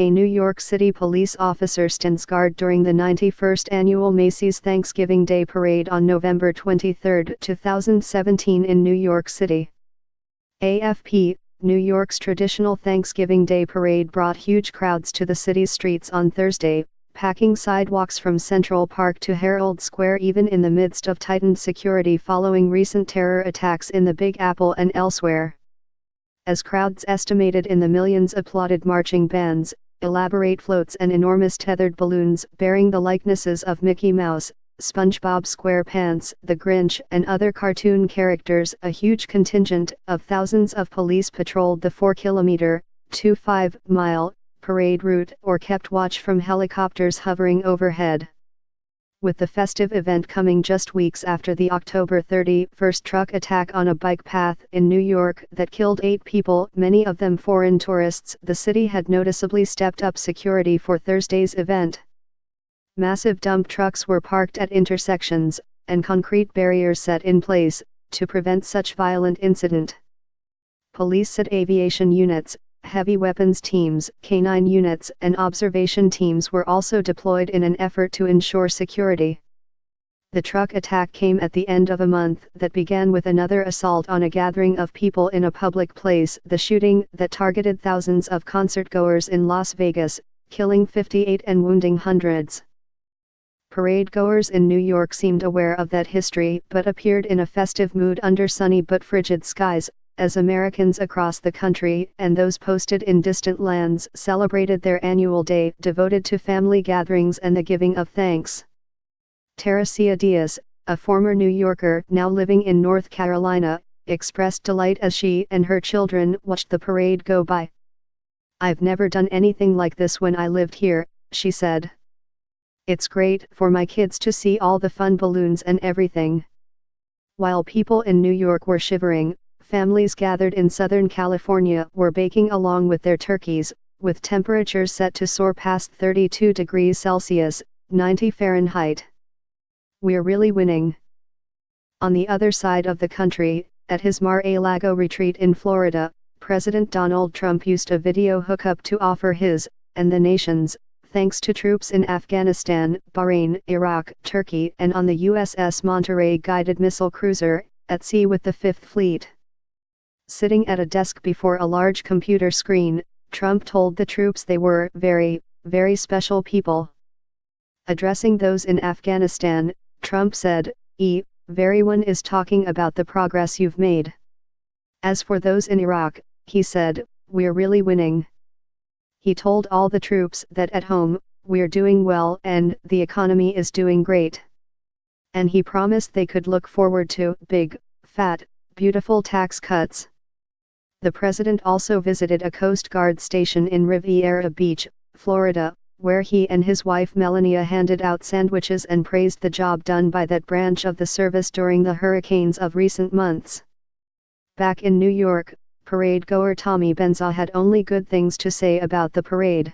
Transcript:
A New York City police officer stands guard during the 91st annual Macy's Thanksgiving Day Parade on November 23, 2017 in New York City. AFP, New York's traditional Thanksgiving Day Parade brought huge crowds to the city's streets on Thursday, packing sidewalks from Central Park to Herald Square even in the midst of tightened security following recent terror attacks in the Big Apple and elsewhere. As crowds estimated in the millions applauded marching bands, elaborate floats and enormous tethered balloons bearing the likenesses of Mickey Mouse, SpongeBob SquarePants, the Grinch and other cartoon characters. A huge contingent of thousands of police patrolled the 4-kilometer, 25-mile, parade route or kept watch from helicopters hovering overhead. With the festive event coming just weeks after the October 31st truck attack on a bike path in New York that killed 8 people, many of them foreign tourists, the city had noticeably stepped up security for Thursday's event. Massive dump trucks were parked at intersections, and concrete barriers set in place, to prevent such violent incident. Police said aviation units, heavy weapons teams, canine units and observation teams were also deployed in an effort to ensure security. The truck attack came at the end of a month that began with another assault on a gathering of people in a public place, the shooting that targeted thousands of concertgoers in Las Vegas, killing 58 and wounding hundreds. Parade-goers in New York seemed aware of that history but appeared in a festive mood under sunny but frigid skies, as Americans across the country and those posted in distant lands celebrated their annual day devoted to family gatherings and the giving of thanks. Teresia Diaz, a former New Yorker now living in North Carolina, expressed delight as she and her children watched the parade go by. "I've never done anything like this when I lived here," she said. "It's great for my kids to see all the fun balloons and everything." While people in New York were shivering, families gathered in Southern California were baking along with their turkeys, with temperatures set to soar past 32 degrees Celsius, 90 Fahrenheit. "We're really winning." On the other side of the country, at his Mar-a-Lago retreat in Florida, President Donald Trump used a video hookup to offer his, and the nation's, thanks to troops in Afghanistan, Bahrain, Iraq, Turkey and on the USS Monterey guided missile cruiser, at sea with the Fifth Fleet. Sitting at a desk before a large computer screen, Trump told the troops they were very, very special people. Addressing those in Afghanistan, Trump said, "Everyone is talking about the progress you've made. As for those in Iraq," he said, "we're really winning." He told all the troops that at home, we're doing well and the economy is doing great. And he promised they could look forward to big, fat, beautiful tax cuts. The president also visited a Coast Guard station in Riviera Beach, Florida, where he and his wife Melania handed out sandwiches and praised the job done by that branch of the service during the hurricanes of recent months. Back in New York, parade-goer Tommy Benza had only good things to say about the parade.